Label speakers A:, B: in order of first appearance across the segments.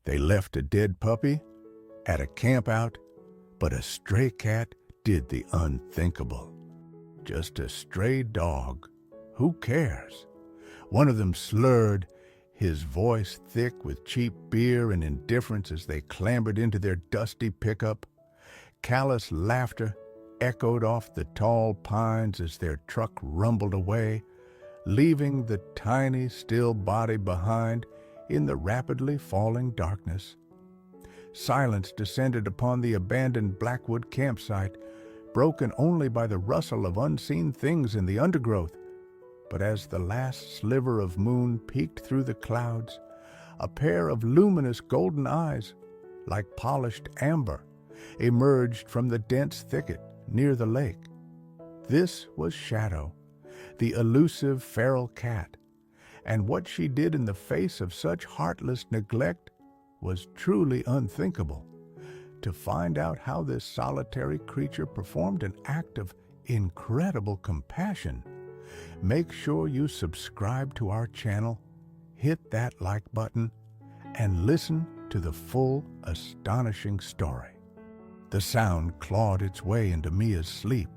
A: They left a dead puppy at a campout, but a stray cat did the unthinkable. Just a stray dog. Who cares? One of them slurred, his voice thick with cheap beer and indifference as they clambered into their dusty pickup. Callous laughter echoed off the tall pines as their truck rumbled away, leaving the tiny, still body behind in the rapidly falling darkness. Silence descended upon the abandoned Blackwood campsite, broken only by the rustle of unseen things in the undergrowth. But as the last sliver of moon peeked through the clouds, a pair of luminous golden eyes, like polished amber, emerged from the dense thicket near the lake. This was Shadow, the elusive feral cat, and what she did in the face of such heartless neglect was truly unthinkable. To find out how this solitary creature performed an act of incredible compassion, make sure you subscribe to our channel, hit that like button, and listen to the full, astonishing story. The sound clawed its way into Mia's sleep,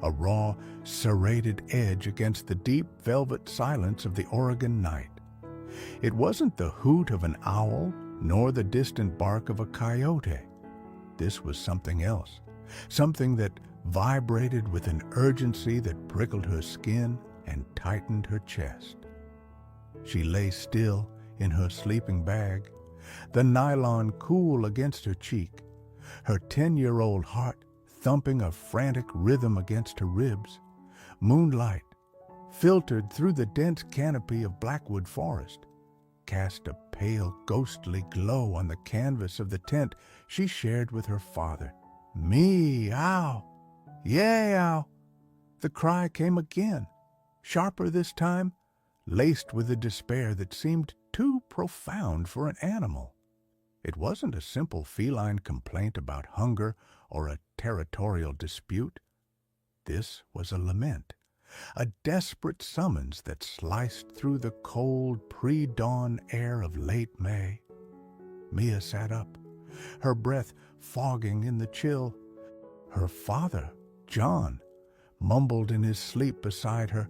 A: a raw, serrated edge against the deep velvet silence of the Oregon night. It wasn't the hoot of an owl, nor the distant bark of a coyote. This was something else, something that vibrated with an urgency that prickled her skin and tightened her chest. She lay still in her sleeping bag, the nylon cool against her cheek, her 10-year-old heart thumping a frantic rhythm against her ribs. Moonlight, filtered through the dense canopy of Blackwood forest, cast a pale, ghostly glow on the canvas of the tent she shared with her father. Meow! Yow! The cry came again, sharper this time, laced with a despair that seemed too profound for an animal. It wasn't a simple feline complaint about hunger or a territorial dispute. This was a lament, a desperate summons that sliced through the cold pre-dawn air of late May. Mia sat up, her breath fogging in the chill. Her father, John, mumbled in his sleep beside her,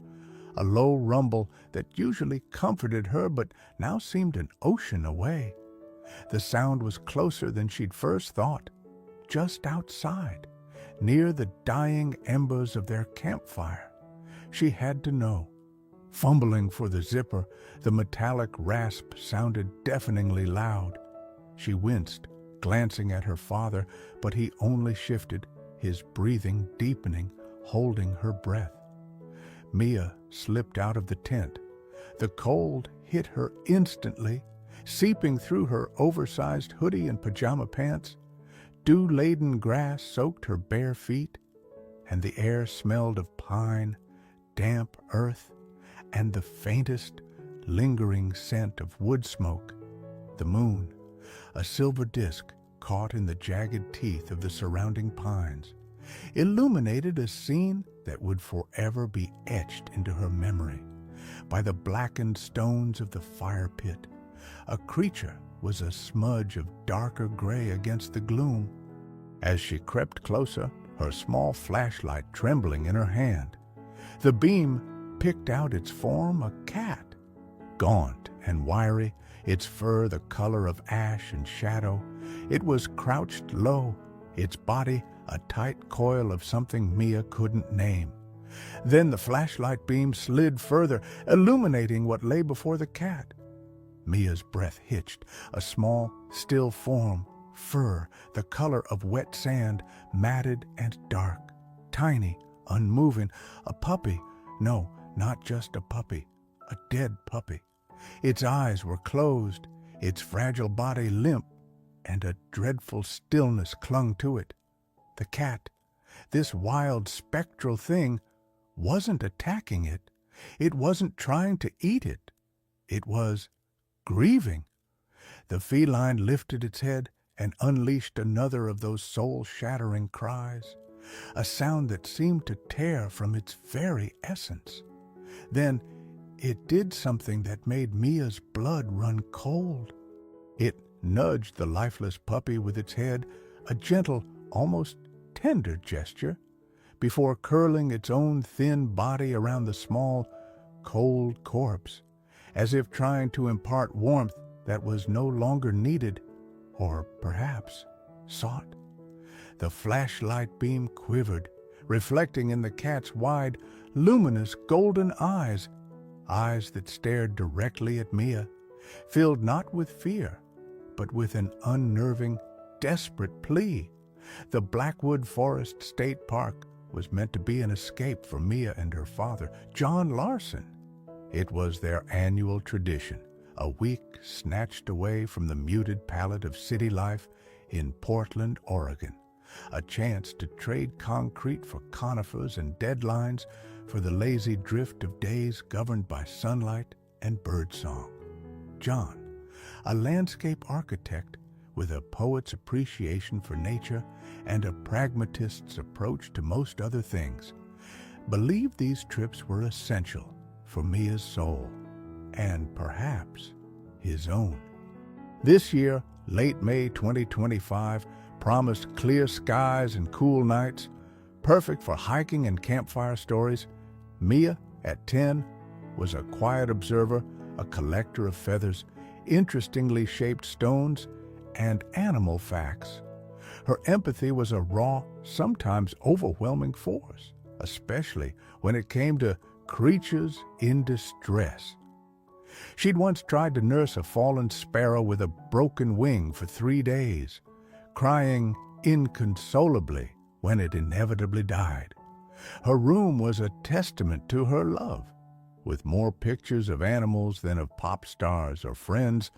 A: a low rumble that usually comforted her but now seemed an ocean away. The sound was closer than she'd first thought, just outside, near the dying embers of their campfire. She had to know. Fumbling for the zipper, the metallic rasp sounded deafeningly loud. She winced, glancing at her father, but he only shifted, his breathing deepening, holding her breath. Mia slipped out of the tent. The cold hit her instantly, seeping through her oversized hoodie and pajama pants. Dew-laden grass soaked her bare feet, and the air smelled of pine, damp earth, and the faintest, lingering scent of wood smoke. The moon, a silver disk caught in the jagged teeth of the surrounding pines, illuminated a scene that would forever be etched into her memory. By the blackened stones of the fire pit, a creature was a smudge of darker gray against the gloom. As she crept closer, her small flashlight trembling in her hand, the beam picked out its form, a cat. Gaunt and wiry, its fur the color of ash and shadow, it was crouched low, its body a tight coil of something Mia couldn't name. Then the flashlight beam slid further, illuminating what lay before the cat. Mia's breath hitched, a small, still form, fur the color of wet sand, matted and dark, tiny, unmoving, a puppy. No, not just a puppy, a dead puppy. Its eyes were closed, its fragile body limp, and a dreadful stillness clung to it. The cat, this wild spectral thing, wasn't attacking it. It wasn't trying to eat it. It was grieving. The feline lifted its head and unleashed another of those soul-shattering cries, a sound that seemed to tear from its very essence. Then it did something that made Mia's blood run cold. It nudged the lifeless puppy with its head, a gentle, almost tender gesture, before curling its own thin body around the small, cold corpse, as if trying to impart warmth that was no longer needed, or perhaps sought. The flashlight beam quivered, reflecting in the cat's wide, luminous golden eyes, eyes that stared directly at Mia, filled not with fear, but with an unnerving, desperate plea. The Blackwood Forest State Park was meant to be an escape for Mia and her father, John Larson. It was their annual tradition, a week snatched away from the muted palette of city life in Portland, Oregon, a chance to trade concrete for conifers and deadlines for the lazy drift of days governed by sunlight and birdsong. John, a landscape architect with a poet's appreciation for nature and a pragmatist's approach to most other things, believed these trips were essential for Mia's soul, and perhaps his own. This year, late May 2025, promised clear skies and cool nights, perfect for hiking and campfire stories. Mia, at 10, was a quiet observer, a collector of feathers, interestingly shaped stones, and animal facts. Her empathy was a raw, sometimes overwhelming force, especially when it came to creatures in distress. She'd once tried to nurse a fallen sparrow with a broken wing for 3 days, crying inconsolably when it inevitably died. Her room was a testament to her love, with more pictures of animals than of pop stars or friends.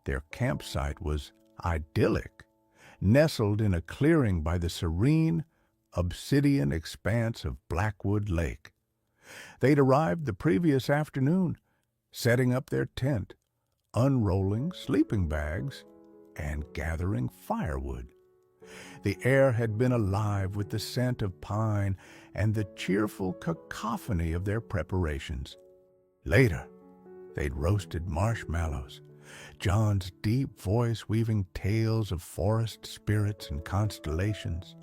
A: Their campsite was idyllic, nestled in a clearing by the serene, obsidian expanse of Blackwood Lake. They'd arrived the previous afternoon, setting up their tent, unrolling sleeping bags, and gathering firewood. The air had been alive with the scent of pine and the cheerful cacophony of their preparations. Later, they'd roasted marshmallows, John's deep voice weaving tales of forest spirits and constellations,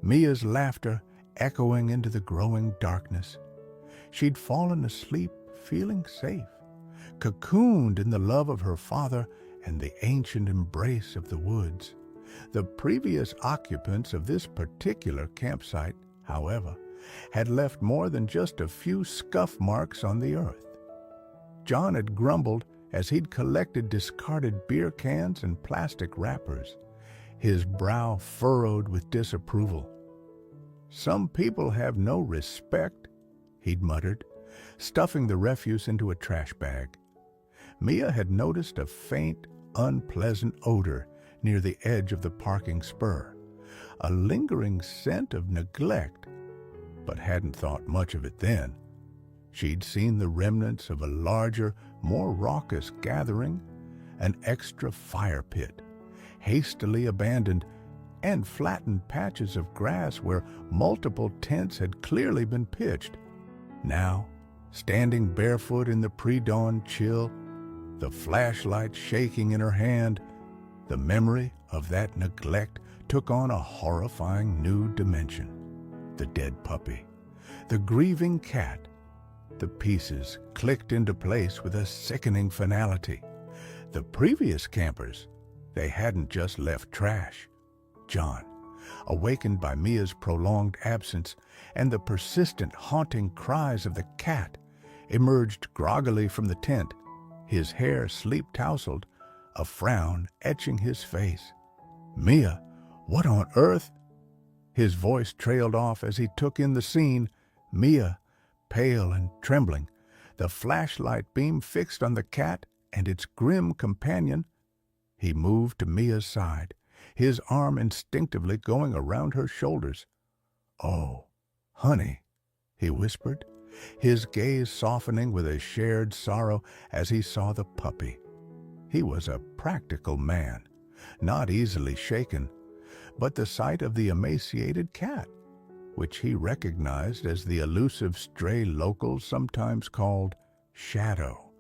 A: Mia's laughter echoing into the growing darkness. She'd fallen asleep feeling safe, cocooned in the love of her father and the ancient embrace of the woods. The previous occupants of this particular campsite, however, had left more than just a few scuff marks on the earth. John had grumbled as he'd collected discarded beer cans and plastic wrappers, his brow furrowed with disapproval. "Some people have no respect," he'd muttered, stuffing the refuse into a trash bag. Mia had noticed a faint, unpleasant odor near the edge of the parking spur, a lingering scent of neglect, but hadn't thought much of it then. She'd seen the remnants of a larger, more raucous gathering, an extra fire pit, hastily abandoned, and flattened patches of grass where multiple tents had clearly been pitched. Now, standing barefoot in the pre-dawn chill, the flashlight shaking in her hand, the memory of that neglect took on a horrifying new dimension. The dead puppy, the grieving cat, the pieces clicked into place with a sickening finality. The previous campers, they hadn't just left trash. John, awakened by Mia's prolonged absence and the persistent haunting cries of the cat, emerged groggily from the tent, his hair sleep-tousled, a frown etching his face. "Mia, what on earth?" His voice trailed off as he took in the scene. Mia, pale and trembling, the flashlight beam fixed on the cat and its grim companion. He moved to Mia's side, his arm instinctively going around her shoulders. "Oh, honey," he whispered, his gaze softening with a shared sorrow as he saw the puppy. He was a practical man, not easily shaken, but the sight of the emaciated cat, which he recognized as the elusive stray locals sometimes called Shadow,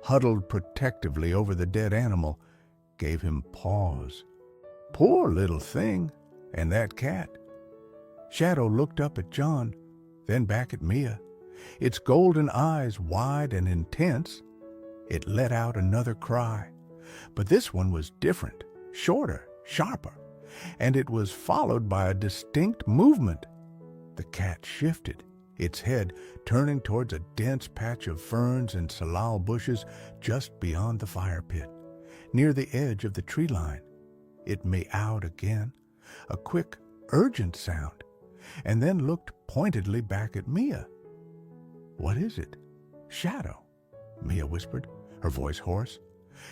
A: huddled protectively over the dead animal, gave him pause. Poor little thing, and that cat. Shadow looked up at John, then back at Mia, its golden eyes wide and intense. It let out another cry, but this one was different, shorter, sharper, and it was followed by a distinct movement. The cat shifted, its head turning towards a dense patch of ferns and salal bushes just beyond the fire pit, near the edge of the tree line. It meowed again, a quick, urgent sound, and then looked pointedly back at Mia. "What is it?" "Shadow," Mia whispered, her voice hoarse.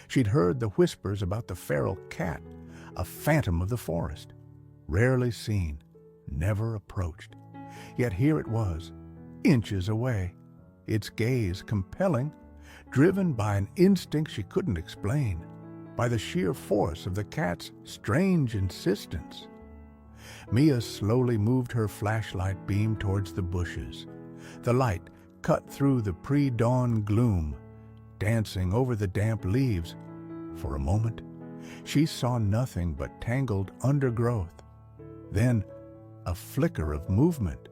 A: She'd heard the whispers about the feral cat, a phantom of the forest, rarely seen, never approached. Yet here it was, inches away, its gaze compelling, driven by an instinct she couldn't explain, by the sheer force of the cat's strange insistence. Mia slowly moved her flashlight beam towards the bushes. The light cut through the pre-dawn gloom, dancing over the damp leaves. For a moment, she saw nothing but tangled undergrowth. Then, a flicker of movement.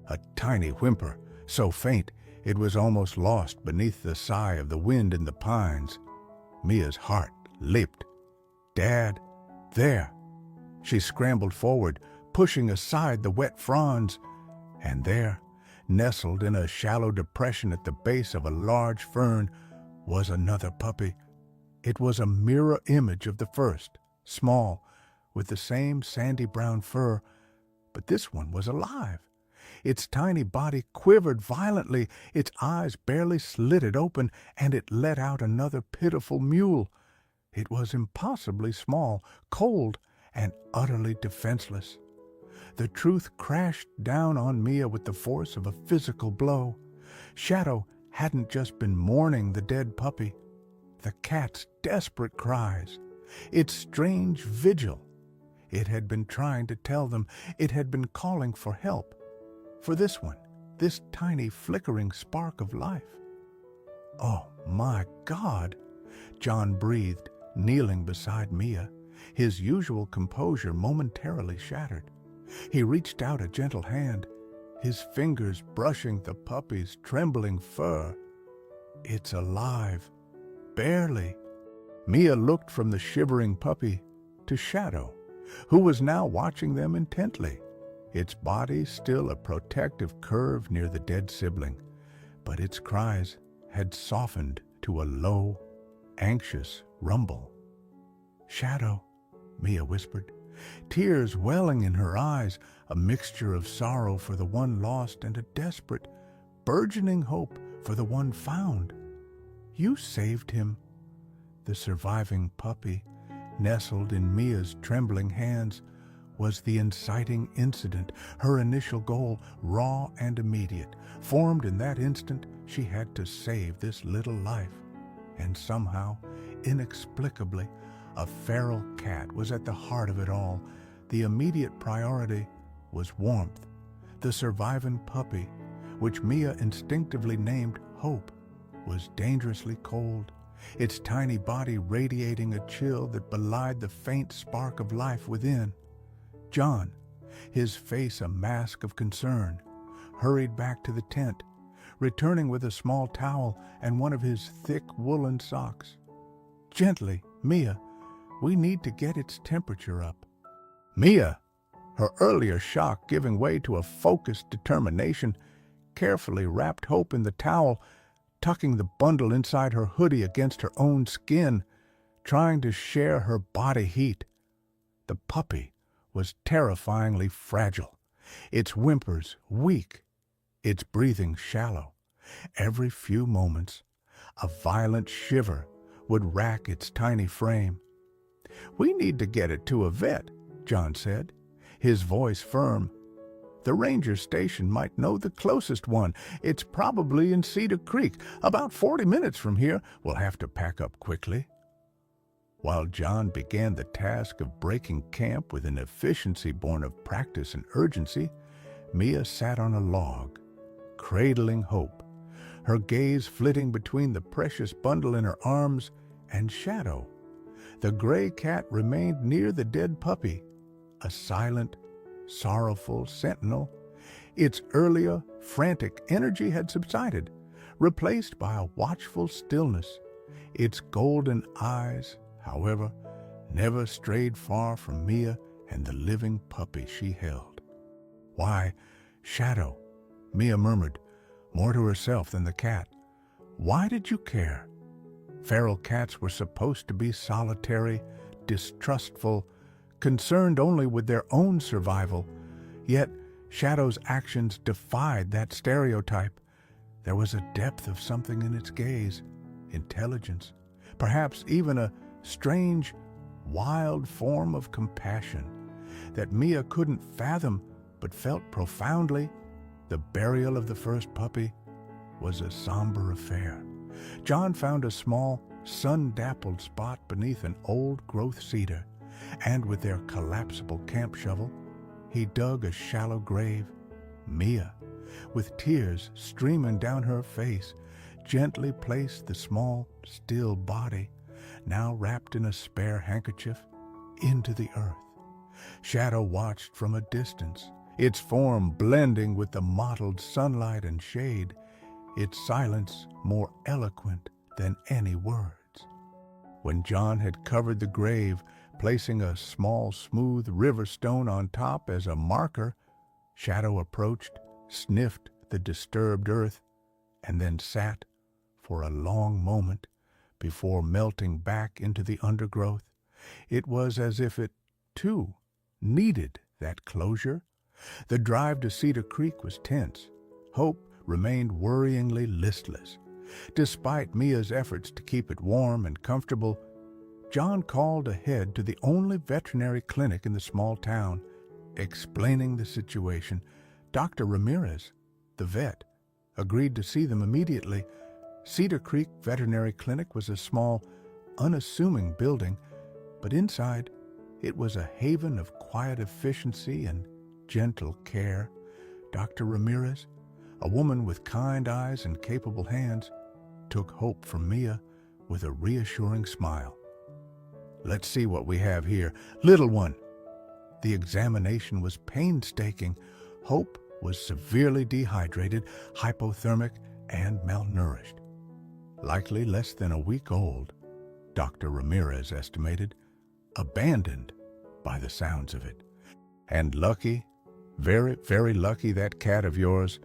A: A tiny whimper, so faint it was almost lost beneath the sigh of the wind in the pines. Mia's heart leaped. "Dad, there!" She scrambled forward, pushing aside the wet fronds. And there, nestled in a shallow depression at the base of a large fern, was another puppy. It was a mirror image of the first, small, with the same sandy brown fur, but this one was alive. Its tiny body quivered violently, its eyes barely slitted open, and it let out another pitiful mewl. It was impossibly small, cold, and utterly defenseless. The truth crashed down on Mia with the force of a physical blow. Shadow hadn't just been mourning the dead puppy. The cat's desperate cries, its strange vigil. It had been trying to tell them, it had been calling for help. For this one, this tiny flickering spark of life. "Oh, my God," John breathed, kneeling beside Mia, his usual composure momentarily shattered. He reached out a gentle hand, his fingers brushing the puppy's trembling fur. "It's alive. Barely." Mia looked from the shivering puppy to Shadow, who was now watching them intently, its body still a protective curve near the dead sibling, but its cries had softened to a low, anxious rumble. "Shadow," Mia whispered, tears welling in her eyes, a mixture of sorrow for the one lost and a desperate, burgeoning hope for the one found. "You saved him." The surviving puppy, nestled in Mia's trembling hands, was the inciting incident, her initial goal, raw and immediate. Formed in that instant, she had to save this little life. And somehow, inexplicably, a feral cat was at the heart of it all. The immediate priority was warmth. The surviving puppy, which Mia instinctively named Hope, was dangerously cold, its tiny body radiating a chill that belied the faint spark of life within. John, his face a mask of concern, hurried back to the tent, returning with a small towel and one of his thick woolen socks. "Gently, Mia. We need to get its temperature up." Mia, her earlier shock giving way to a focused determination, carefully wrapped Hope in the towel, tucking the bundle inside her hoodie against her own skin, trying to share her body heat. The puppy was terrifyingly fragile, its whimpers weak, its breathing shallow. Every few moments, a violent shiver would rack its tiny frame. "We need to get it to a vet," John said, his voice firm. "The ranger station might know the closest one. It's probably in Cedar Creek, about 40 minutes from here. We'll have to pack up quickly." While John began the task of breaking camp with an efficiency born of practice and urgency, Mia sat on a log, cradling Hope, her gaze flitting between the precious bundle in her arms and Shadow, The gray cat remained near the dead puppy, a silent, sorrowful sentinel. Its earlier, frantic energy had subsided, replaced by a watchful stillness. Its golden eyes, however, never strayed far from Mia and the living puppy she held. "Why, Shadow," Mia murmured, more to herself than the cat, "why did you care?" Feral cats were supposed to be solitary, distrustful, concerned only with their own survival. Yet Shadow's actions defied that stereotype. There was a depth of something in its gaze, intelligence, perhaps even a strange, wild form of compassion that Mia couldn't fathom but felt profoundly. The burial of the first puppy was a somber affair. John found a small, sun-dappled spot beneath an old-growth cedar, and with their collapsible camp shovel, he dug a shallow grave. Mia, with tears streaming down her face, gently placed the small, still body, now wrapped in a spare handkerchief, into the earth. Shadow watched from a distance, its form blending with the mottled sunlight and shade, its silence more eloquent than any words. When John had covered the grave, placing a small, smooth river stone on top as a marker, Shadow approached, sniffed the disturbed earth, and then sat for a long moment before melting back into the undergrowth. It was as if it, too, needed that closure. The drive to Cedar Creek was tense. Hope remained worryingly listless. Despite Mia's efforts to keep it warm and comfortable, John called ahead to the only veterinary clinic in the small town. Explaining the situation, Dr. Ramirez, the vet, agreed to see them immediately. Cedar Creek Veterinary Clinic was a small, unassuming building, but inside it was a haven of quiet efficiency and gentle care. Dr. Ramirez, a woman with kind eyes and capable hands, took hope from Mia with a reassuring smile. "Let's see what we have here. Little one." The examination was painstaking. Hope was severely dehydrated, hypothermic, and malnourished. Likely less than a week old, Dr. Ramirez estimated, abandoned by the sounds of it. And lucky, very, very lucky that cat of yours,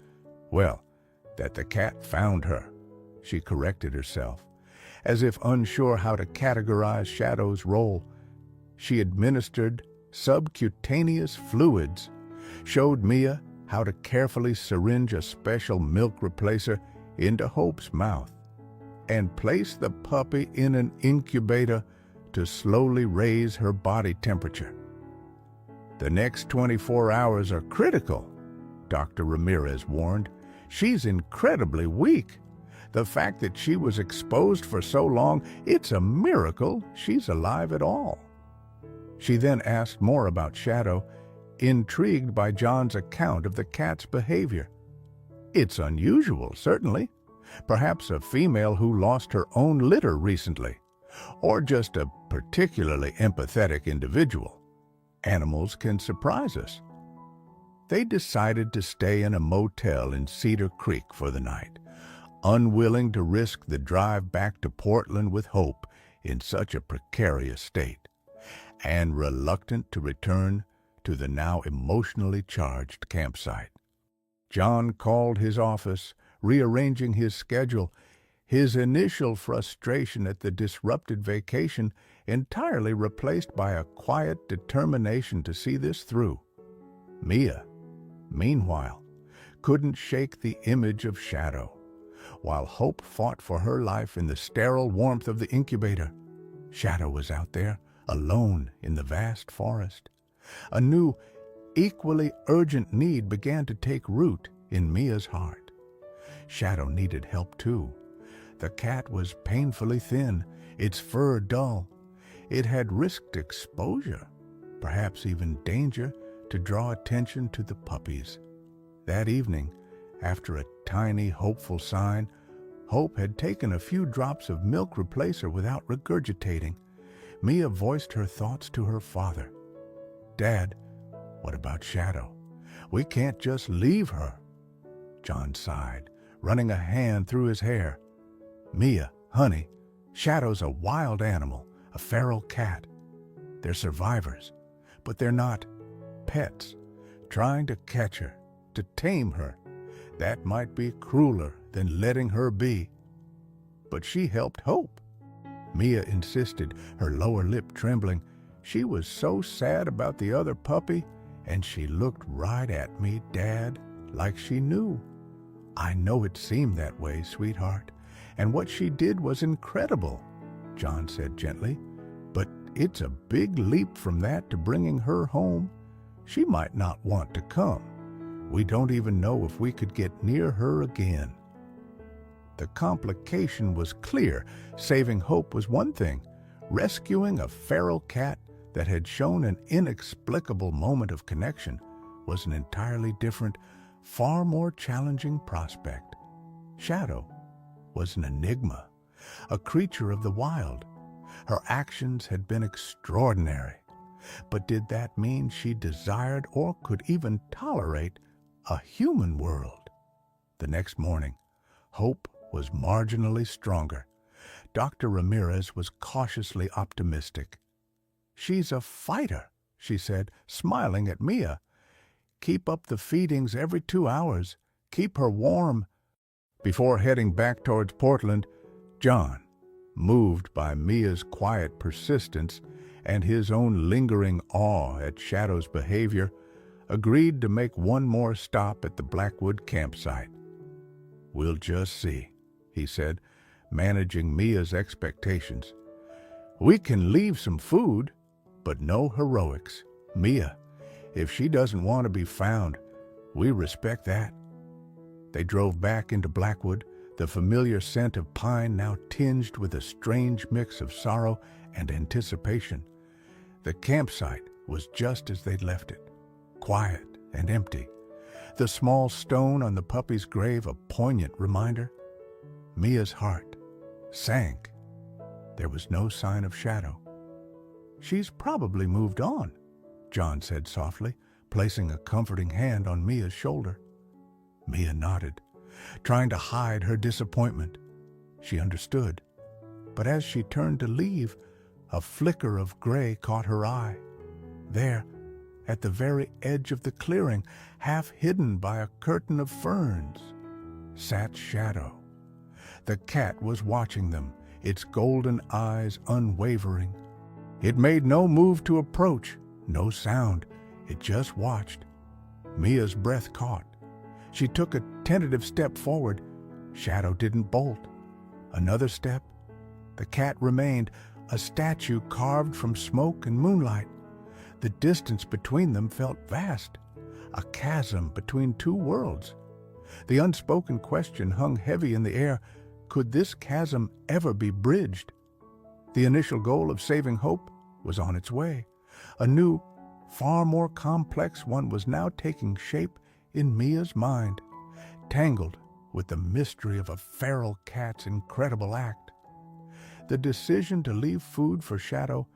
A: well, that the cat found her. She corrected herself, as if unsure how to categorize Shadow's role. She administered subcutaneous fluids, showed Mia how to carefully syringe a special milk replacer into Hope's mouth, and placed the puppy in an incubator to slowly raise her body temperature. "The next 24 hours are critical," Dr. Ramirez warned. "She's incredibly weak. The fact that she was exposed for so long, it's a miracle she's alive at all." She then asked more about Shadow, intrigued by John's account of the cat's behavior. "It's unusual, certainly. Perhaps a female who lost her own litter recently, or just a particularly empathetic individual. Animals can surprise us." They decided to stay in a motel in Cedar Creek for the night, unwilling to risk the drive back to Portland with Hope in such a precarious state, and reluctant to return to the now emotionally charged campsite. John called his office, rearranging his schedule, his initial frustration at the disrupted vacation entirely replaced by a quiet determination to see this through. Mia, meanwhile, couldn't shake the image of Shadow. While Hope fought for her life in the sterile warmth of the incubator, Shadow was out there, alone in the vast forest. A new, equally urgent need began to take root in Mia's heart. Shadow needed help too. The cat was painfully thin, its fur dull. It had risked exposure, perhaps even danger, to draw attention to the puppies. That evening, after a tiny, hopeful sign, Hope had taken a few drops of milk replacer without regurgitating. Mia voiced her thoughts to her father. "Dad, what about Shadow? We can't just leave her." John sighed, running a hand through his hair. "Mia, honey, Shadow's a wild animal, a feral cat. They're survivors, but they're not pets. Trying to catch her, to tame her, that might be crueler than letting her be." "But she helped Hope," Mia insisted, her lower lip trembling. She was so sad about the other puppy, and she looked right at me, Dad, like she knew. "I know it seemed that way, sweetheart, and what she did was incredible," John said gently. "But it's a big leap from that to bringing her home. She might not want to come. We don't even know if we could get near her again." The complication was clear. Saving Hope was one thing. Rescuing a feral cat that had shown an inexplicable moment of connection was an entirely different, far more challenging prospect. Shadow was an enigma, a creature of the wild. Her actions had been extraordinary. But did that mean she desired or could even tolerate a human world? The next morning, Hope was marginally stronger. Dr. Ramirez was cautiously optimistic. "She's a fighter," she said, smiling at Mia. "Keep up the feedings every 2 hours. Keep her warm." Before heading back towards Portland, John, moved by Mia's quiet persistence and his own lingering awe at Shadow's behavior, agreed to make one more stop at the Blackwood campsite. "We'll just see," he said, managing Mia's expectations. "We can leave some food, but no heroics. Mia, if she doesn't want to be found, we respect that." They drove back into Blackwood, the familiar scent of pine now tinged with a strange mix of sorrow and anticipation. The campsite was just as they'd left it, quiet and empty. The small stone on the puppy's grave a poignant reminder. Mia's heart sank. There was no sign of Shadow. "She's probably moved on," John said softly, placing a comforting hand on Mia's shoulder. Mia nodded, trying to hide her disappointment. She understood, but as she turned to leave, a flicker of gray caught her eye. There, at the very edge of the clearing, half hidden by a curtain of ferns, sat Shadow. The cat was watching them, its golden eyes unwavering. It made no move to approach, no sound. It just watched. Mia's breath caught. She took a tentative step forward. Shadow didn't bolt. Another step. The cat remained, a statue carved from smoke and moonlight. The distance between them felt vast, a chasm between two worlds. The unspoken question hung heavy in the air. Could this chasm ever be bridged? The initial goal of saving Hope was on its way. A new, far more complex one was now taking shape in Mia's mind, tangled with the mystery of a feral cat's incredible act. The decision to leave food for Shadow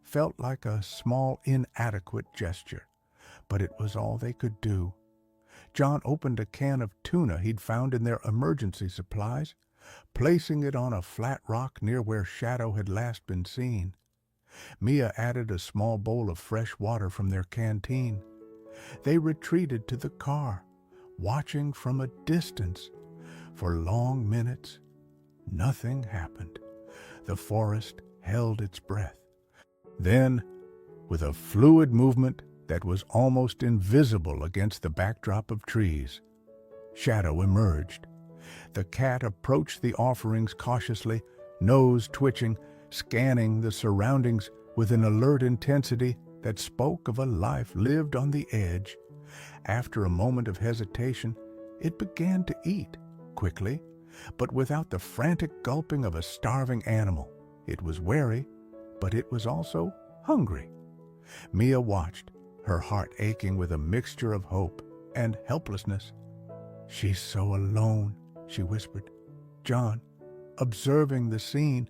A: felt like a small, inadequate gesture, but it was all they could do. John opened a can of tuna he'd found in their emergency supplies, placing it on a flat rock near where Shadow had last been seen. Mia added a small bowl of fresh water from their canteen. They retreated to the car, watching from a distance. For long minutes, nothing happened. The forest held its breath. Then, with a fluid movement that was almost invisible against the backdrop of trees, Shadow emerged. The cat approached the offerings cautiously, nose twitching, scanning the surroundings with an alert intensity that spoke of a life lived on the edge. After a moment of hesitation, it began to eat, quickly, but without the frantic gulping of a starving animal. It was wary, but it was also hungry. Mia watched, her heart aching with a mixture of hope and helplessness. "She's so alone," she whispered. John, observing the scene,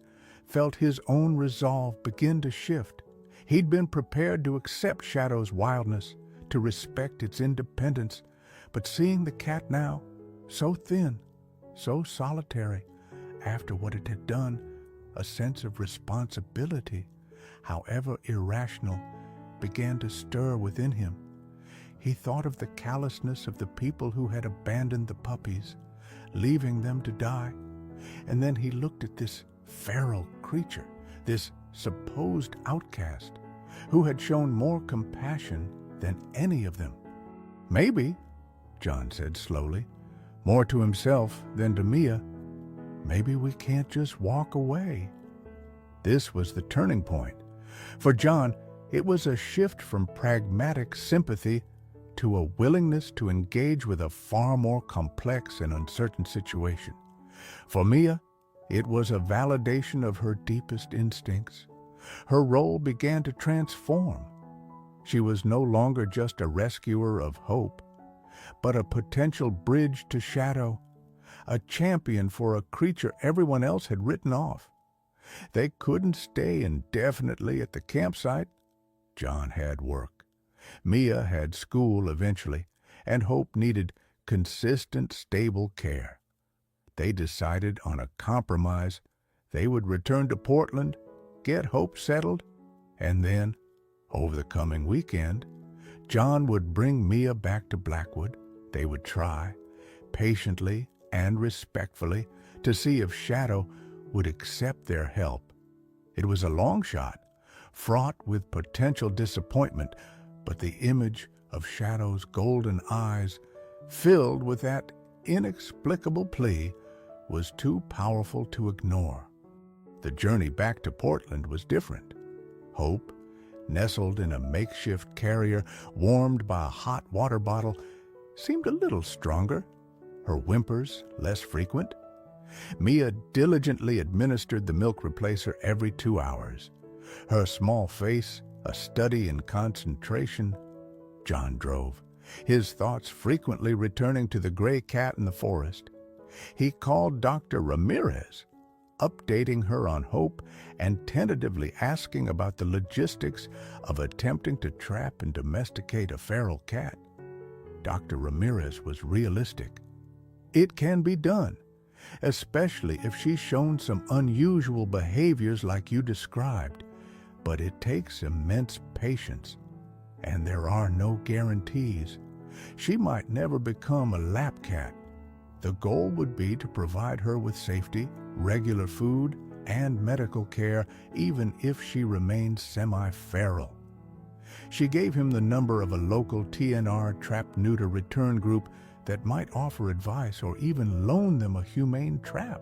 A: felt his own resolve begin to shift. He'd been prepared to accept Shadow's wildness, to respect its independence, but seeing the cat now, so thin, so solitary, after what it had done, a sense of responsibility, however irrational, began to stir within him. He thought of the callousness of the people who had abandoned the puppies, leaving them to die, and then he looked at this feral creature, this supposed outcast, who had shown more compassion than any of them. "Maybe," John said slowly, more to himself than to Mia, "maybe we can't just walk away." This was the turning point. For John, it was a shift from pragmatic sympathy to a willingness to engage with a far more complex and uncertain situation. For Mia, it was a validation of her deepest instincts. Her role began to transform. She was no longer just a rescuer of hope, but a potential bridge to Shadow, a champion for a creature everyone else had written off. They couldn't stay indefinitely at the campsite. John had work. Mia had school eventually, and Hope needed consistent, stable care. They decided on a compromise. They would return to Portland, get Hope settled, and then, over the coming weekend, John would bring Mia back to Blackwood. They would try, patiently and respectfully, to see if Shadow would accept their help. It was a long shot, fraught with potential disappointment, but the image of Shadow's golden eyes, filled with that inexplicable plea, was too powerful to ignore. The journey back to Portland was different. Hope, nestled in a makeshift carrier warmed by a hot water bottle, seemed a little stronger, her whimpers less frequent. Mia diligently administered the milk replacer every 2 hours. Her small face a study in concentration. John drove, his thoughts frequently returning to the gray cat in the forest. He called Dr. Ramirez, updating her on Hope and tentatively asking about the logistics of attempting to trap and domesticate a feral cat. Dr. Ramirez was realistic. It can be done, especially if she's shown some unusual behaviors like you described, but it takes immense patience, and there are no guarantees. She might never become a lap cat. The goal would be to provide her with safety, regular food, and medical care, even if she remains semi-feral. She gave him the number of a local TNR trap-neuter return group that might offer advice or even loan them a humane trap.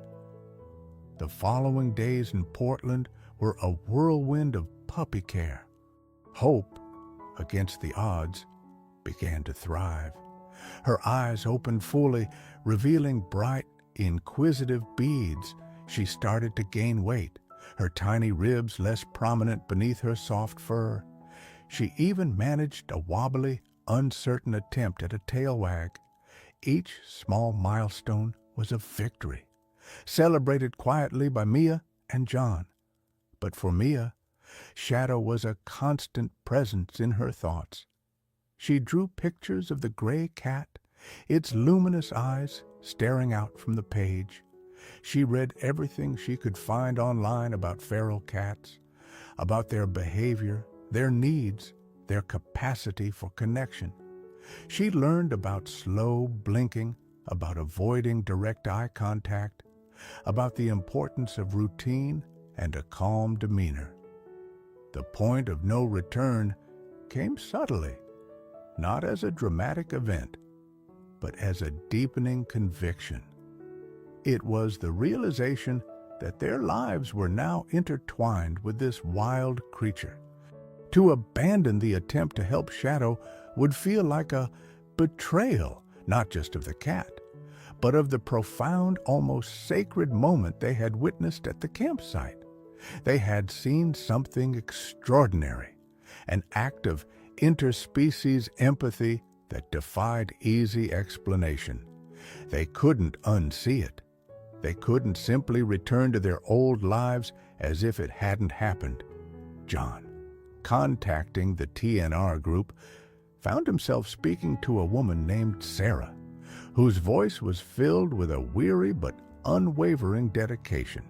A: The following days in Portland were a whirlwind of puppy care. Hope, against the odds, began to thrive. Her eyes opened fully, revealing bright, inquisitive beads. She started to gain weight, her tiny ribs less prominent beneath her soft fur. She even managed a wobbly, uncertain attempt at a tail wag. Each small milestone was a victory, celebrated quietly by Mia and John. But for Mia, Shadow was a constant presence in her thoughts. She drew pictures of the gray cat, its luminous eyes staring out from the page. She read everything she could find online about feral cats, about their behavior, their needs, their capacity for connection. She learned about slow blinking, about avoiding direct eye contact, about the importance of routine and a calm demeanor. The point of no return came subtly, not as a dramatic event, but as a deepening conviction. It was the realization that their lives were now intertwined with this wild creature. To abandon the attempt to help Shadow would feel like a betrayal, not just of the cat, but of the profound, almost sacred moment they had witnessed at the campsite. They had seen something extraordinary, an act of interspecies empathy that defied easy explanation. They couldn't unsee it. They couldn't simply return to their old lives As if it hadn't happened, John, contacting the TNR group, found himself speaking to a woman named Sarah, whose voice was filled with a weary but unwavering dedication.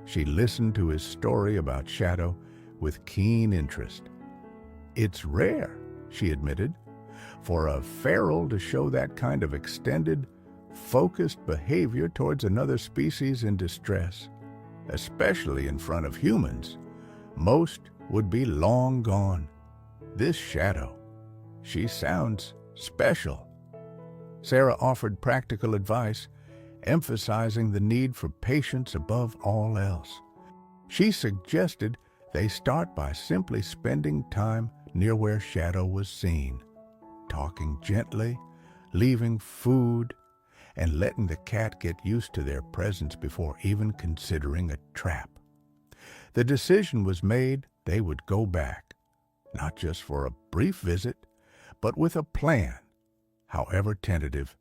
A: She listened to his story about Shadow with keen interest. "It's rare," she admitted, "for a feral to show that kind of extended, focused behavior towards another species in distress, especially in front of humans. Most would be long gone. This Shadow, she sounds special." Sarah offered practical advice, emphasizing the need for patience above all else. She suggested they start by simply spending time near where Shadow was seen, talking gently, leaving food, and letting the cat get used to their presence before even considering a trap. The decision was made they would go back, not just for a brief visit, but with a plan. However tentative,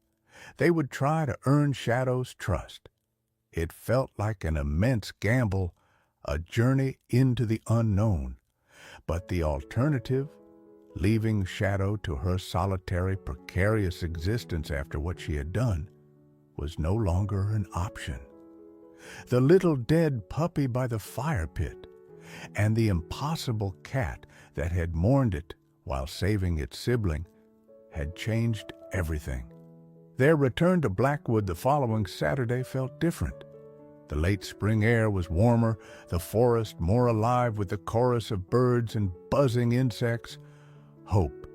A: they would try to earn Shadow's trust. It felt like an immense gamble, a journey into the unknown. But the alternative, leaving Shadow to her solitary, precarious existence after what she had done, was no longer an option. The little dead puppy by the fire pit, and the impossible cat that had mourned it while saving its sibling, had changed everything. Their return to Blackwood the following Saturday felt different. The late spring air was warmer, the forest more alive with the chorus of birds and buzzing insects. Hope,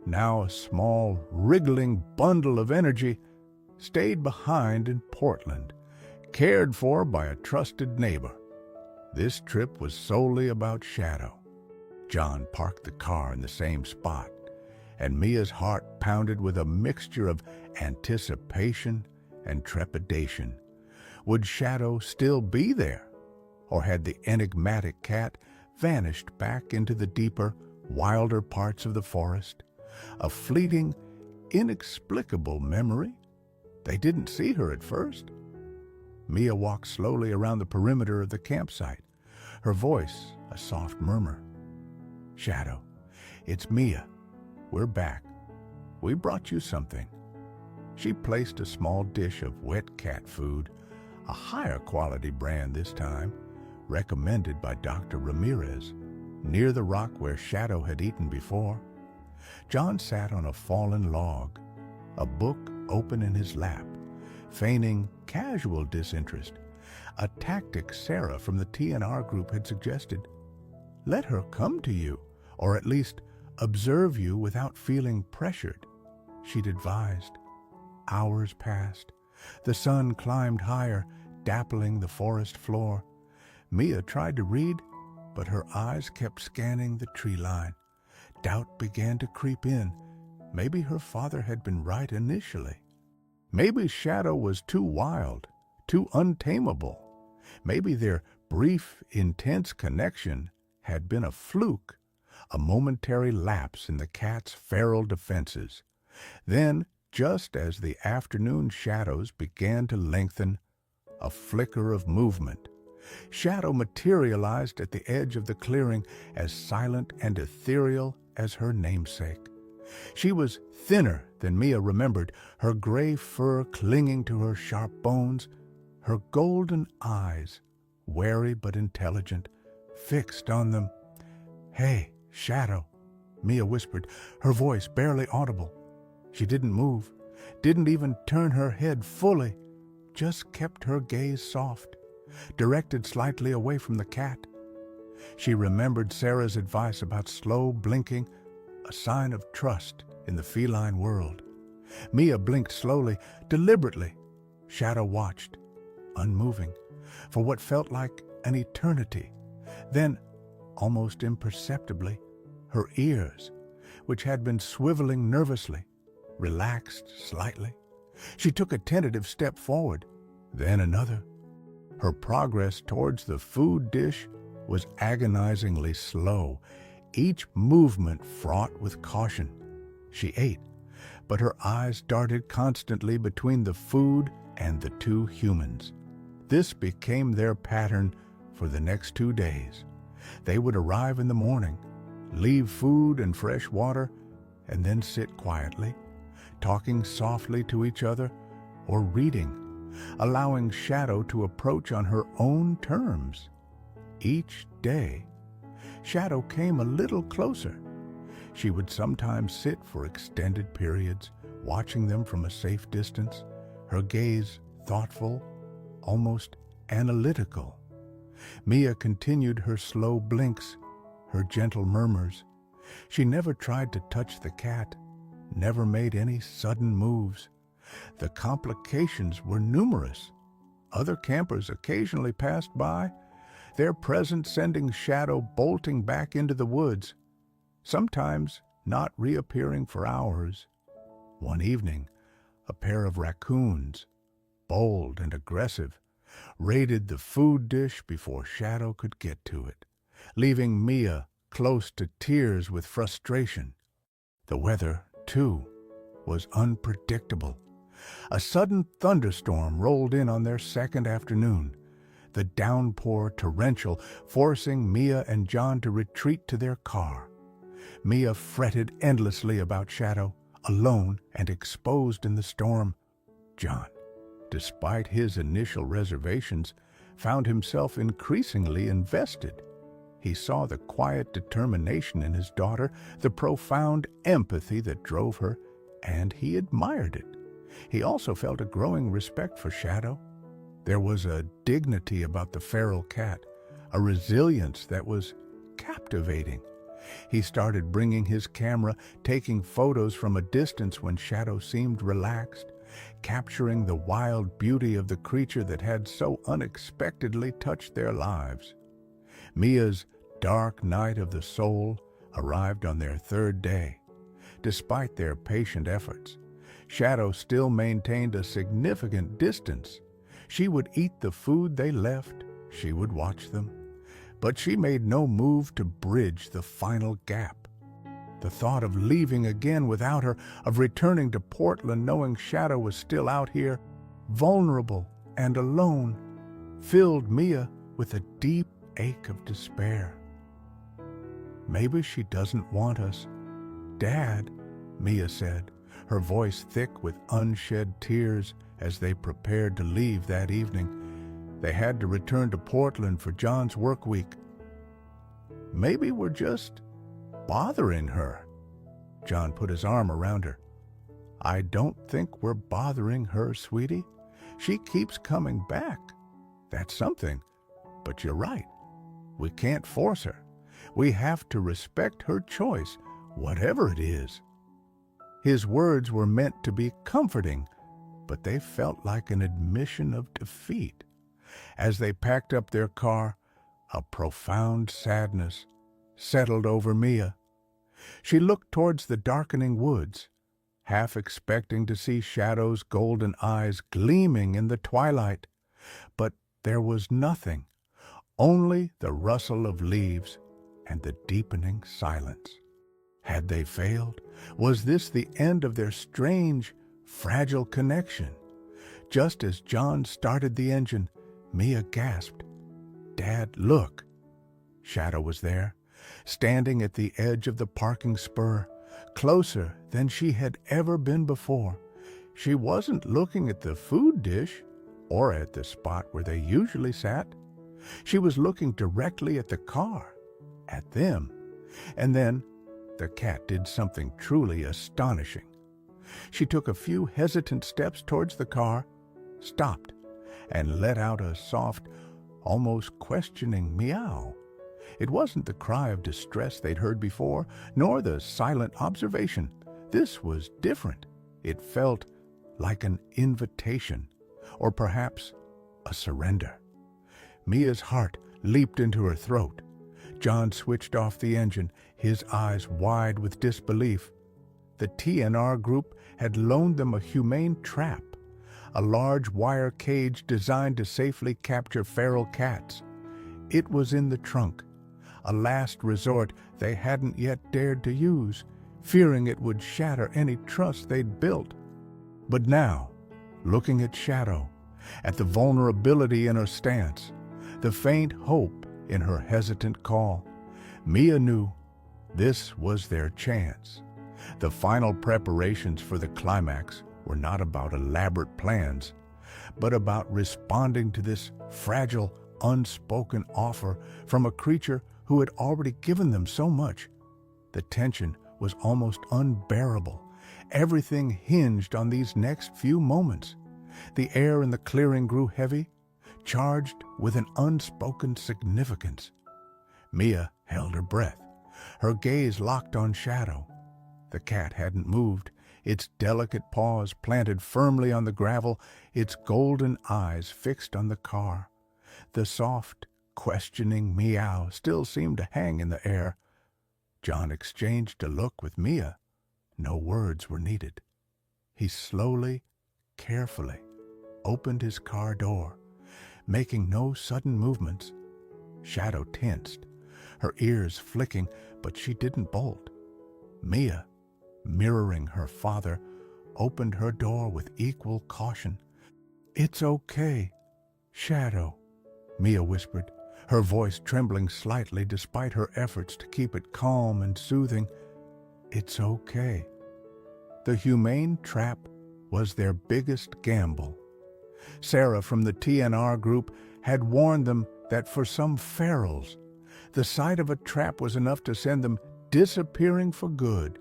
A: now a small, wriggling bundle of energy, stayed behind in Portland, cared for by a trusted neighbor. This trip was solely about Shadow. John parked the car in the same spot, and Mia's heart pounded with a mixture of anticipation and trepidation. Would Shadow still be there? Or had the enigmatic cat vanished back into the deeper, wilder parts of the forest? A fleeting, inexplicable memory? They didn't see her at first. Mia walked slowly around the perimeter of the campsite, her voice a soft murmur. "Shadow, it's Mia. We're back. We brought you something." She placed a small dish of wet cat food, a higher quality brand this time, recommended by Dr. Ramirez, near the rock where Shadow had eaten before. John sat on a fallen log, a book open in his lap, feigning casual disinterest, a tactic Sarah from the TNR group had suggested. Let her come to you, or at least observe you without feeling pressured, she'd advised. Hours passed. The sun climbed higher, dappling the forest floor. Mia tried to read, but her eyes kept scanning the tree line. Doubt began to creep in. Maybe her father had been right initially. Maybe Shadow was too wild, too untamable. Maybe their brief, intense connection had been a fluke, a momentary lapse in the cat's feral defenses. Then, just as the afternoon shadows began to lengthen, a flicker of movement. Shadow materialized at the edge of the clearing, as silent and ethereal as her namesake. She was thinner than Mia remembered, her gray fur clinging to her sharp bones, her golden eyes, wary but intelligent, fixed on them. "Hey, Shadow," Mia whispered, her voice barely audible. She didn't move, didn't even turn her head fully, just kept her gaze soft, directed slightly away from the cat. She remembered Sarah's advice about slow blinking, a sign of trust in the feline world. Mia blinked slowly, deliberately. Shadow watched, unmoving, for what felt like an eternity. Then, almost imperceptibly, her ears, which had been swiveling nervously, relaxed slightly. She took a tentative step forward, then another. Her progress towards the food dish was agonizingly slow, each movement fraught with caution. She ate, but her eyes darted constantly between the food and the two humans. This became their pattern for the next 2 days. They would arrive in the morning, leave food and fresh water, and then sit quietly, talking softly to each other or reading, allowing Shadow to approach on her own terms. Each day, Shadow came a little closer. She would sometimes sit for extended periods, watching them from a safe distance, her gaze thoughtful, almost analytical. Mia continued her slow blinks, her gentle murmurs. She never tried to touch the cat, never made any sudden moves. The complications were numerous. Other campers occasionally passed by, their presence sending Shadow bolting back into the woods, sometimes not reappearing for hours. One evening, a pair of raccoons, bold and aggressive, raided the food dish before Shadow could get to it, leaving Mia close to tears with frustration. The weather, too, was unpredictable. A sudden thunderstorm rolled in on their second afternoon, the downpour torrential, forcing Mia and John to retreat to their car. Mia fretted endlessly about Shadow, alone and exposed in the storm. John, despite his initial reservations, found himself increasingly invested. He saw the quiet determination in his daughter, the profound empathy that drove her, and he admired it. He also felt a growing respect for Shadow. There was a dignity about the feral cat, a resilience that was captivating. He started bringing his camera, taking photos from a distance when Shadow seemed relaxed, capturing the wild beauty of the creature that had so unexpectedly touched their lives. Mia's dark night of the soul arrived on their third day. Despite their patient efforts, Shadow still maintained a significant distance. She would eat the food they left, she would watch them, but she made no move to bridge the final gap. The thought of leaving again without her, of returning to Portland knowing Shadow was still out here, vulnerable and alone, filled Mia with a deep ache of despair. "Maybe she doesn't want us, Dad," Mia said, her voice thick with unshed tears as they prepared to leave that evening. They had to return to Portland for John's work week. "Maybe we're just bothering her." John put his arm around her. "I don't think we're bothering her, sweetie. She keeps coming back. That's something. But you're right. We can't force her. We have to respect her choice, whatever it is." His words were meant to be comforting, but they felt like an admission of defeat. As they packed up their car, a profound sadness settled over Mia. She looked towards the darkening woods, half expecting to see Shadow's golden eyes gleaming in the twilight. But there was nothing, only the rustle of leaves and the deepening silence. Had they failed? Was this the end of their strange, fragile connection? Just as John started the engine, Mia gasped, "Dad, look!" Shadow was there, standing at the edge of the parking spur, closer than she had ever been before. She wasn't looking at the food dish or at the spot where they usually sat. She was looking directly at the car, at them. And then the cat did something truly astonishing. She took a few hesitant steps towards the car, stopped, and let out a soft, almost questioning meow. It wasn't the cry of distress they'd heard before, nor the silent observation. This was different. It felt like an invitation, or perhaps a surrender. Mia's heart leaped into her throat. John switched off the engine, his eyes wide with disbelief. The TNR group had loaned them a humane trap, a large wire cage designed to safely capture feral cats. It was in the trunk, a last resort they hadn't yet dared to use, fearing it would shatter any trust they'd built. But now, looking at Shadow, at the vulnerability in her stance, the faint hope in her hesitant call. Mia knew this was their chance. The final preparations for the climax were not about elaborate plans, but about responding to this fragile, unspoken offer from a creature who had already given them so much. The tension was almost unbearable. Everything hinged on these next few moments. The air in the clearing grew heavy, charged with an unspoken significance. Mia held her breath, her gaze locked on Shadow. The cat hadn't moved, its delicate paws planted firmly on the gravel, its golden eyes fixed on the car. The soft, questioning meow still seemed to hang in the air. John exchanged a look with Mia. No words were needed. He slowly, carefully opened his car door, making no sudden movements. Shadow tensed, her ears flicking, but she didn't bolt. Mia, mirroring her father, opened her door with equal caution. "It's okay, Shadow," Mia whispered, her voice trembling slightly despite her efforts to keep it calm and soothing. "It's okay." The humane trap was their biggest gamble. Sarah from the TNR group had warned them that for some ferals, the sight of a trap was enough to send them disappearing for good.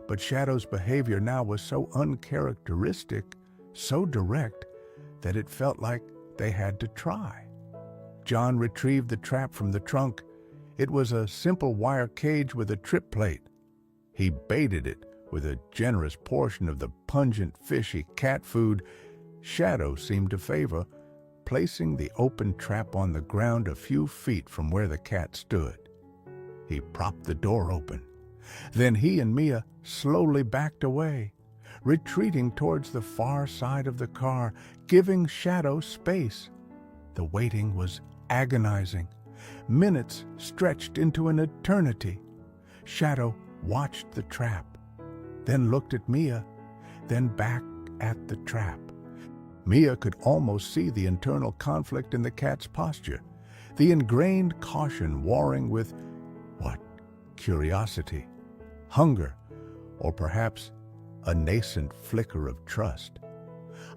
A: But Shadow's behavior now was so uncharacteristic, so direct, that it felt like they had to try. John retrieved the trap from the trunk. It was a simple wire cage with a trip plate. He baited it with a generous portion of the pungent, fishy cat food Shadow seemed to favor, placing the open trap on the ground a few feet from where the cat stood. He propped the door open. Then he and Mia slowly backed away, retreating towards the far side of the car, giving Shadow space. The waiting was agonizing. Minutes stretched into an eternity. Shadow watched the trap, then looked at Mia, then back at the trap. Mia could almost see the internal conflict in the cat's posture, the ingrained caution warring with, what, curiosity, hunger, or perhaps a nascent flicker of trust.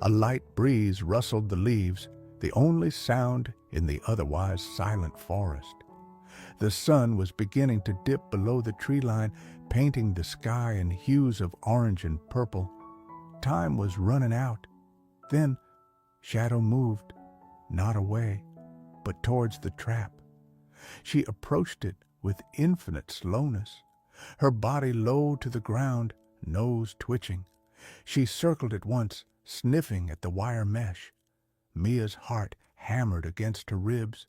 A: A light breeze rustled the leaves, the only sound in the otherwise silent forest. The sun was beginning to dip below the tree line, painting the sky in hues of orange and purple. Time was running out. Then Shadow moved, not away, but towards the trap. She approached it with infinite slowness, her body low to the ground, nose twitching. She circled it once, sniffing at the wire mesh. Mia's heart hammered against her ribs.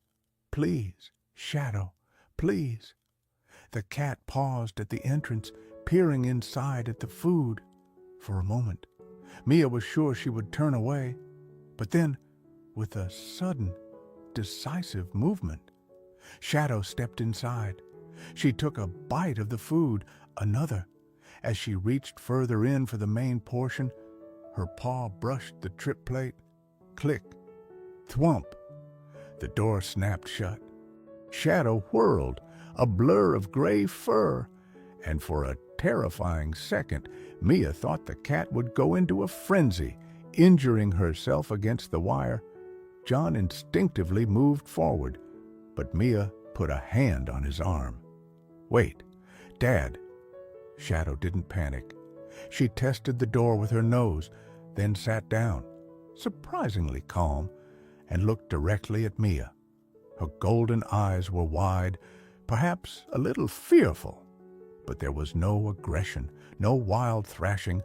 A: "Please, Shadow, please." The cat paused at the entrance, peering inside at the food. For a moment, Mia was sure she would turn away, but then, with a sudden, decisive movement, Shadow stepped inside. She took a bite of the food, another. As she reached further in for the main portion, her paw brushed the trip plate. Click, thwump. The door snapped shut. Shadow whirled, a blur of gray fur, and for a terrifying second, Mia thought the cat would go into a frenzy, injuring herself against the wire. John instinctively moved forward, but Mia put a hand on his arm. "Wait, Dad." Shadow didn't panic. She tested the door with her nose, then sat down, surprisingly calm, and looked directly at Mia. Her golden eyes were wide, perhaps a little fearful, but there was no aggression, no wild thrashing.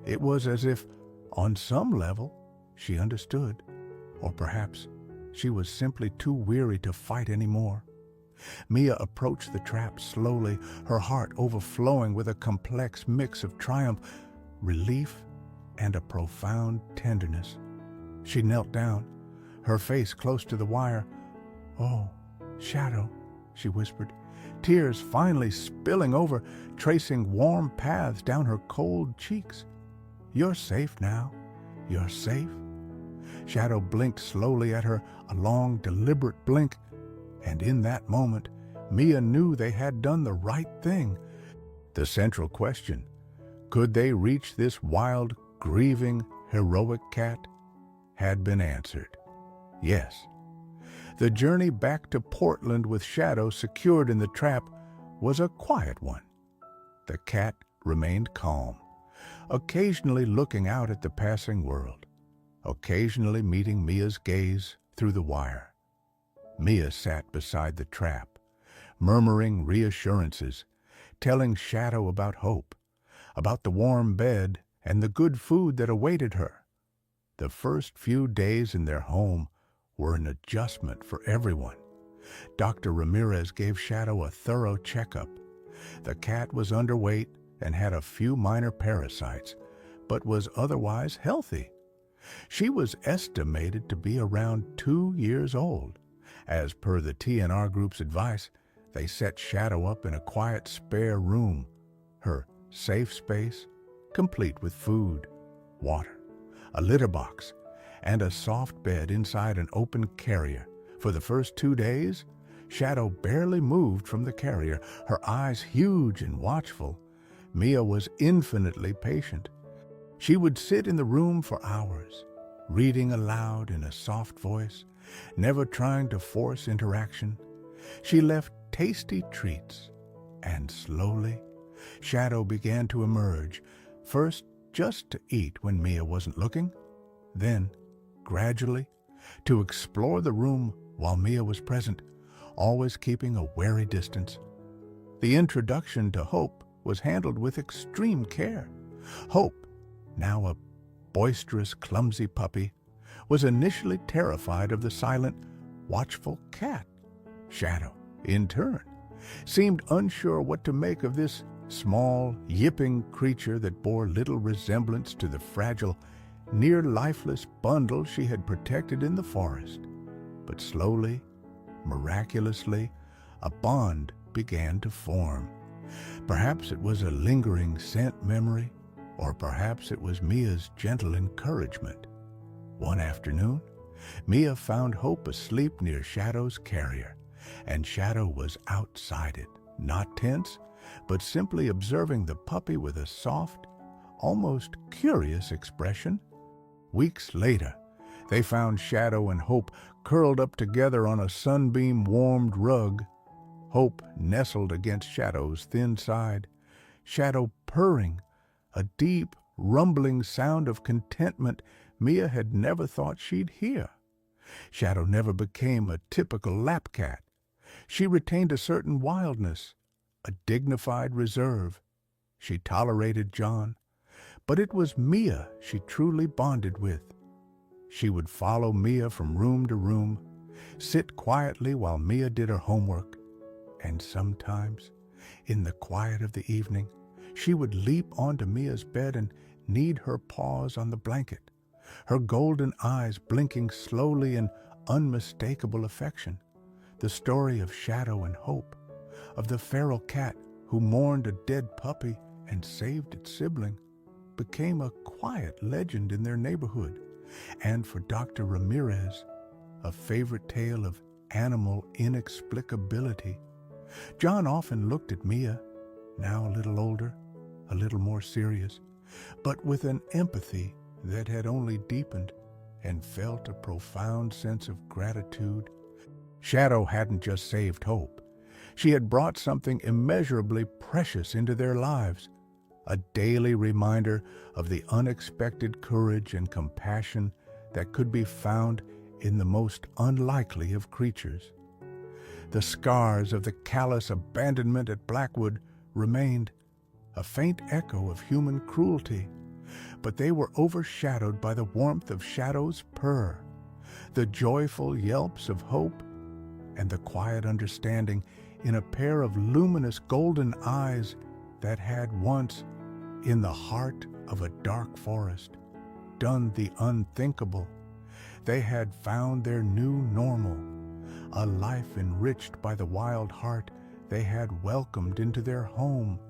A: It was as if, on some level, she understood, or perhaps she was simply too weary to fight anymore. Mia approached the trap slowly, her heart overflowing with a complex mix of triumph, relief, and a profound tenderness. She knelt down, her face close to the wire. "Oh, Shadow," she whispered, tears finally spilling over, tracing warm paths down her cold cheeks. "You're safe now. You're safe." Shadow blinked slowly at her, a long, deliberate blink, and in that moment, Mia knew they had done the right thing. The central question, could they reach this wild, grieving, heroic cat, had been answered. Yes. The journey back to Portland with Shadow secured in the trap was a quiet one. The cat remained calm, occasionally looking out at the passing world, occasionally meeting Mia's gaze through the wire. Mia sat beside the trap, murmuring reassurances, telling Shadow about hope, about the warm bed and the good food that awaited her. The first few days in their home were an adjustment for everyone. Dr. Ramirez gave Shadow a thorough checkup. The cat was underweight and had a few minor parasites, but was otherwise healthy. She was estimated to be around 2 years old. As per the TNR group's advice, they set Shadow up in a quiet spare room, her safe space, complete with food, water, a litter box, and a soft bed inside an open carrier. For the first 2 days, Shadow barely moved from the carrier, her eyes huge and watchful. Mia was infinitely patient. She would sit in the room for hours, reading aloud in a soft voice, never trying to force interaction. She left tasty treats, and slowly, Shadow began to emerge, first just to eat when Mia wasn't looking, then, gradually, to explore the room while Mia was present, always keeping a wary distance. The introduction to Hope was handled with extreme care. Hope, now a boisterous, clumsy puppy, was initially terrified of the silent, watchful cat. Shadow, in turn, seemed unsure what to make of this small, yipping creature that bore little resemblance to the fragile, near-lifeless bundle she had protected in the forest. But slowly, miraculously, a bond began to form. Perhaps it was a lingering scent memory, or perhaps it was Mia's gentle encouragement. One afternoon, Mia found Hope asleep near Shadow's carrier, and Shadow was outside it, not tense, but simply observing the puppy with a soft, almost curious expression. Weeks later, they found Shadow and Hope curled up together on a sunbeam-warmed rug. Hope nestled against Shadow's thin side, Shadow purring, a deep, rumbling sound of contentment Mia had never thought she'd hear. Shadow never became a typical lap cat. She retained a certain wildness, a dignified reserve. She tolerated John, but it was Mia she truly bonded with. She would follow Mia from room to room, sit quietly while Mia did her homework, and sometimes, in the quiet of the evening, she would leap onto Mia's bed and knead her paws on the blanket, her golden eyes blinking slowly in unmistakable affection. The story of Shadow and Hope, of the feral cat who mourned a dead puppy and saved its sibling, became a quiet legend in their neighborhood, and for Dr. Ramirez, a favorite tale of animal inexplicability. John often looked at Mia, now a little older, a little more serious, but with an empathy that had only deepened, and felt a profound sense of gratitude. Shadow hadn't just saved Hope. She had brought something immeasurably precious into their lives, a daily reminder of the unexpected courage and compassion that could be found in the most unlikely of creatures. The scars of the callous abandonment at Blackwood remained, a faint echo of human cruelty, but they were overshadowed by the warmth of Shadow's purr, the joyful yelps of Hope, and the quiet understanding in a pair of luminous golden eyes that had once, in the heart of a dark forest, done the unthinkable. They had found their new normal, a life enriched by the wild heart they had welcomed into their home.